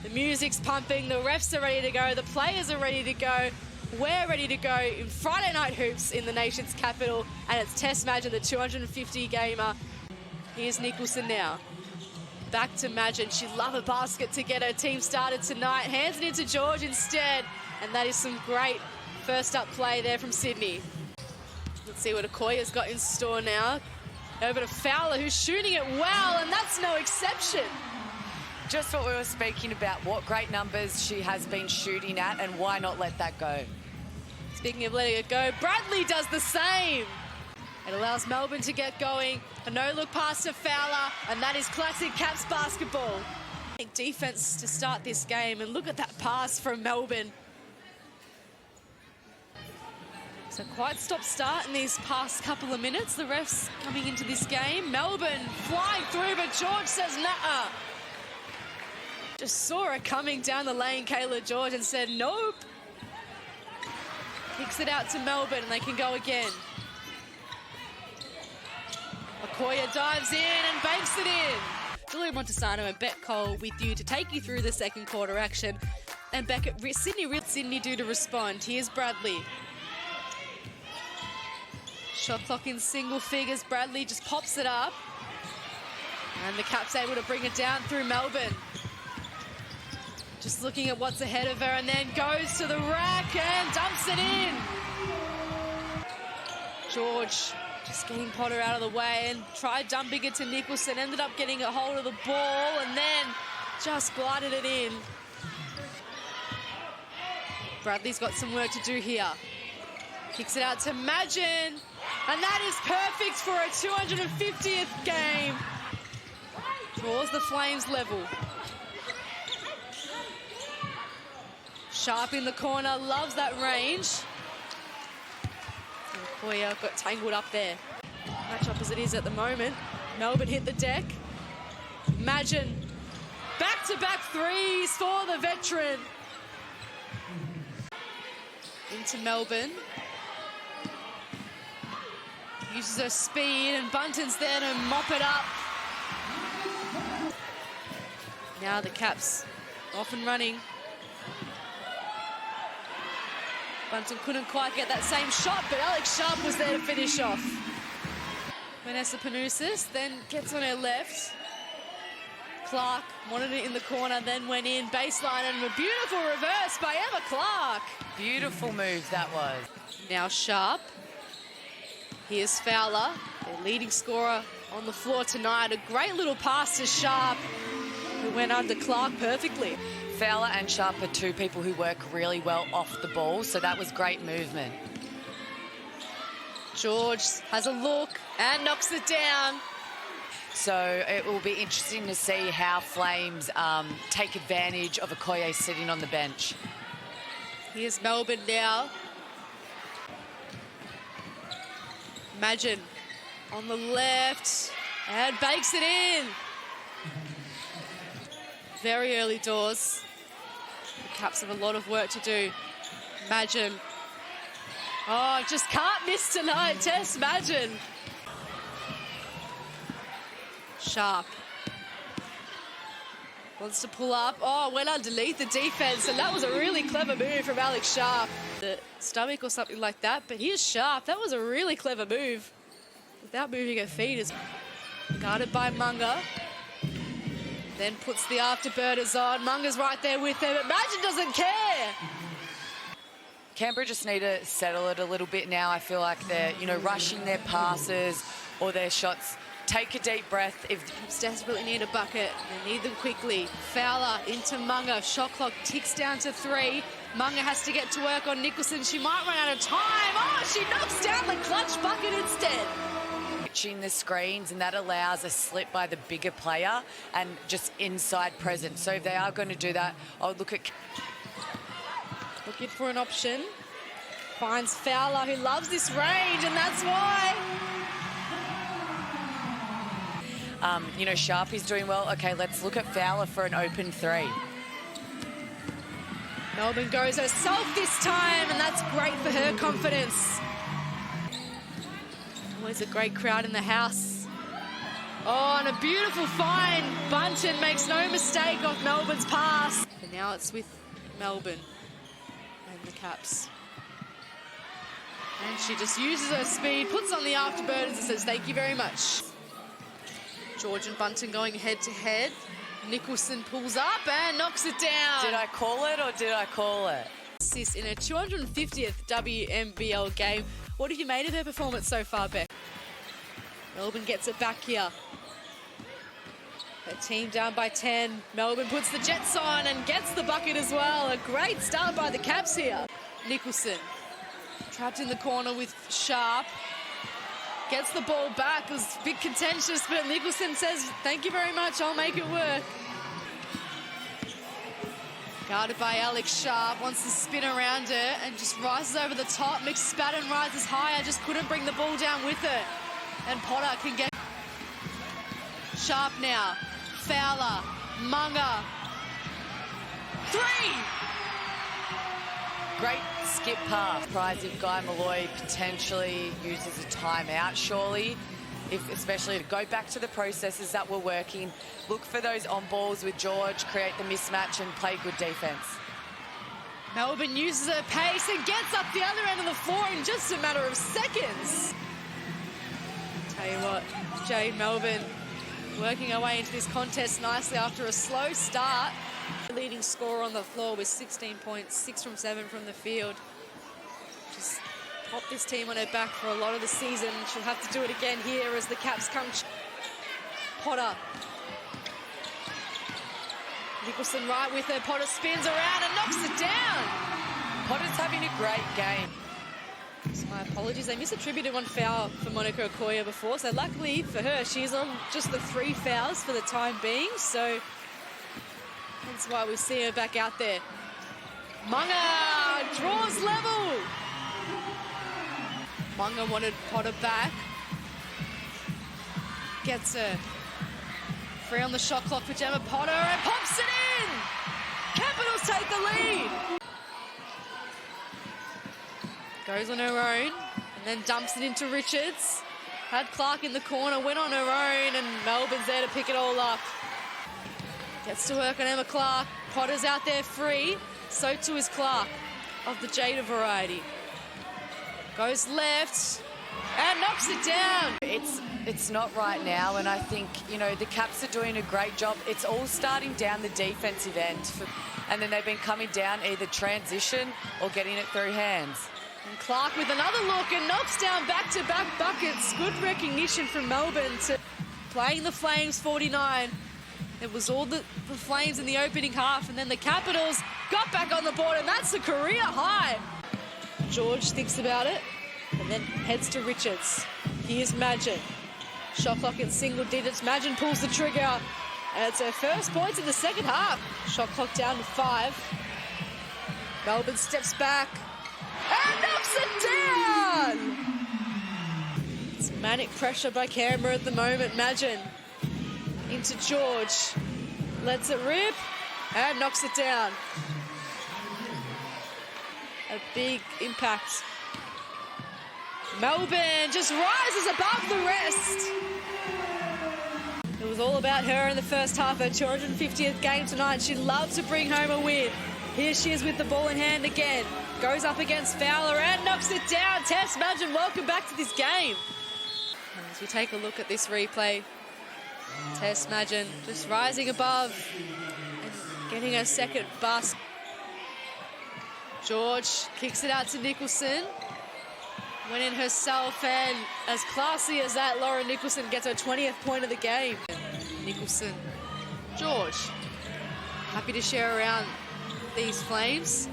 The music's pumping, the refs are ready to go, the players are ready to go. We're ready to go in Friday Night Hoops in the nation's capital, and it's Tess Madgen, the 250 gamer. Here's Nicholson now. Back to Madgen. She'd love a basket to get her team started tonight. Hands it into George instead, and that is some great first up play there from Sydney. Let's see what Okoye's got in store now. Over to Fowler, who's shooting it well, and that's no exception. Just what we were speaking about, what great numbers she has been shooting at, and why not let that go? Speaking of letting it go, Bradley does the same. It allows Melbourne to get going. A no-look pass to Fowler, and that is classic Caps basketball. Defense to start this game, and look at that pass from Melbourne. So quite stop-start in these past couple of minutes. The refs coming into this game. Melbourne flying through, but George says nah. Just saw her coming down the lane, Kayla George, and said nope. Kicks it out to Melbourne, and they can go again. Okoye dives in and banks it in. Julia Montesano and Bet Cole with you to take you through the second quarter action. And back at Sydney do to respond. Here's Bradley. Shot clock in single figures. Bradley just pops it up. And the Caps able to bring it down through Melbourne. Just looking at what's ahead of her, and then goes to the rack and dumps it in. George just getting Potter out of the way and tried dumping it to Nicholson. Ended up getting a hold of the ball and then just glided it in. Bradley's got some work to do here. Kicks it out to Madgen. And that is perfect for a 250th game. Draws the Flames level. Sharp in the corner, loves that range. Okoye got tangled up there. Match up as it is at the moment. Melbourne hit the deck. Madgen, back-to-back threes for the veteran. Into Melbourne. Uses her speed, and Bunton's there to mop it up. Now the Caps off and running. Bunton couldn't quite get that same shot, but Alex Sharp was there to finish off. Vanessa Panousis then gets on her left. Clark wanted it in the corner, then went in baseline, and a beautiful reverse by Emma Clark. Beautiful move that was. Now Sharp. Here's Fowler, their leading scorer on the floor tonight. A great little pass to Sharp, who went under Clark perfectly. Fowler and Sharp are two people who work really well off the ball, so that was great movement. George has a look and knocks it down. So it will be interesting to see how Flames take advantage of Okoye sitting on the bench. Here's Melbourne now. Madgen on the left and bakes it in. Very early doors. The Caps have a lot of work to do. Madgen. Oh, just can't miss tonight, Tess Madgen. Sharp. Wants to pull up. Oh, went underneath the defense, and that was a really clever move from Alex Sharp. The stomach or something like that, but here's Sharp. That was a really clever move. Without moving her feet. Is guarded by Munga. Then puts the afterburners on. Munga's right there with her, but Madgen doesn't care. Canberra just need to settle it a little bit now. I feel like they're, rushing their passes or their shots. Take a deep breath. If Caps desperately need a bucket, they need them quickly. Fowler into Munga. Shot clock ticks down to 3. Munga has to get to work on Nicholson. She might run out of time. Oh, she knocks down the clutch bucket instead. The screens, and that allows a slip by the bigger player and just inside presence. So if they are going to do that, I would look at... Looking for an option. Finds Fowler, who loves this range, and that's why. Sharp is doing well. Okay, let's look at Fowler for an open 3. Melbourne goes herself this time, and that's great for her confidence. Always a great crowd in the house. Oh, and a beautiful find. Bunton makes no mistake of Melbourne's pass. And now it's with Melbourne and the Caps. And she just uses her speed, puts on the afterburners and says, thank you very much. George and Bunton going head-to-head. Nicholson pulls up and knocks it down. Did I call it or did I call it? Assist in her 250th WNBL game. What have you made of her performance so far, Beck? Melbourne gets it back here. Her team down by 10. Melbourne puts the Jets on and gets the bucket as well. A great start by the Caps here. Nicholson trapped in the corner with Sharp. Gets the ball back. It was a bit contentious, but Nicholson says, thank you very much, I'll make it work. Guarded by Alex Sharp, wants to spin around her and just rises over the top. McSpadden rises higher, just couldn't bring the ball down with her. And Potter can get... Sharp now. Fowler. Munga. Three! Great skip pass. Surprised if Guy Malloy potentially uses a timeout, surely. Especially to go back to the processes that were working. Look for those on balls with George, create the mismatch and play good defence. Melbourne uses her pace and gets up the other end of the floor in just a matter of seconds. Tell you what, Jade Melbourne working her way into this contest nicely after a slow start. Leading scorer on the floor with 16 points, 6 from 7 from the field. Just popped this team on her back for a lot of the season. She'll have to do it again here as the Caps come. Potter. Nicholson right with her. Potter spins around and knocks it down. Potter's having a great game. So my apologies. They misattributed one foul for Monica Okoye before. So luckily for her, she's on just the 3 fouls for the time being. So that's why we see her back out there. Munga draws level. Munga wanted Potter back. Gets her. Free on the shot clock for Gemma Potter and pops it in! Capitals take the lead! Goes on her own and then dumps it into Richards. Had Clark in the corner, went on her own and Melbourne's there to pick it all up. Gets to work on Emma Clark. Potter's out there free. So too is Clark of the Jada variety. Goes left and knocks it down. It's not right now, and I think, you know, the Caps are doing a great job. It's all starting down the defensive end, and then they've been coming down either transition or getting it through hands. And Clark with another look and knocks down back-to-back buckets. Good recognition from Melbourne to playing the Flames 49. It was all the Flames in the opening half, and then the Capitals got back on the board, and that's a career high. George thinks about it and then heads to Richards. Here's Madgen. Shot clock in single digits. Madgen pulls the trigger, and it's her first points in the second half. Shot clock down to 5. Melbourne steps back and knocks it down. It's manic pressure by Canberra at the moment. Madgen into George. Lets it rip and knocks it down. A big impact. Melbourne just rises above the rest. It was all about her in the first half, her 250th game tonight. She'd love to bring home a win. Here she is with the ball in hand again. Goes up against Fowler and knocks it down. Tess Madgen, welcome back to this game. As we take a look at this replay, Tess Madgen just rising above and getting her second basket. George kicks it out to Nicholson. Went in herself, and as classy as that, Lauren Nicholson gets her 20th point of the game. Nicholson. George. Happy to share around these Flames.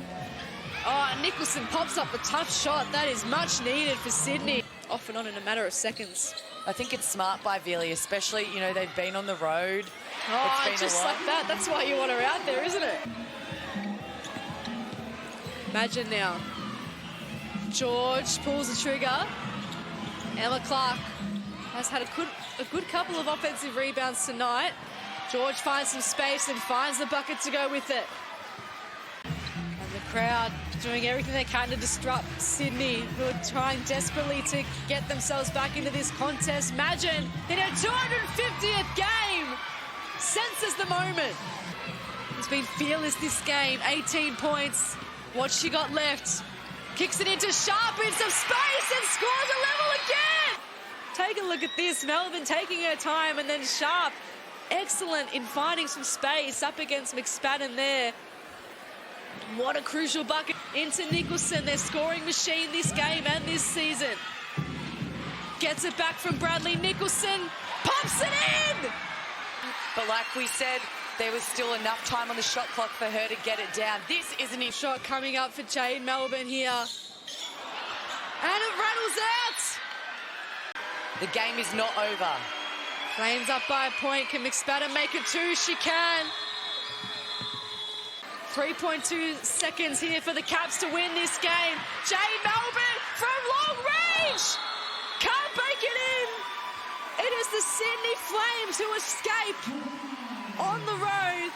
Oh, and Nicholson pops up a tough shot. That is much needed for Sydney. Off and on in a matter of seconds. I think it's smart by Villiers, especially, you know, they've been on the road. Oh, just like that. That's why you want her out there, isn't it? Imagine now. George pulls the trigger. Emma Clark has had a good couple of offensive rebounds tonight. George finds some space and finds the bucket to go with it. And the crowd doing everything they can to disrupt Sydney, who are trying desperately to get themselves back into this contest. Imagine in her 250th game, senses the moment. It's been fearless this game, 18 points. What she got left? Kicks it into Sharp in some space and scores a level again. Take a look at this, Melbourne taking her time, and then Sharp, excellent in finding some space up against McSpadden there. What a crucial bucket into Nicholson, their scoring machine this game and this season. Gets it back from Bradley Nicholson, pops it in! But like we said, there was still enough time on the shot clock for her to get it down. This isn't a shot coming up for Jade Melbourne here. And it rattles out! The game is not over. Flames up by a point. Can McSpadden make it two? She can. 3.2 seconds here for the Caps to win this game. Jade Melbourne from long range! Can't break it in! It is the Sydney Flames who escape on the road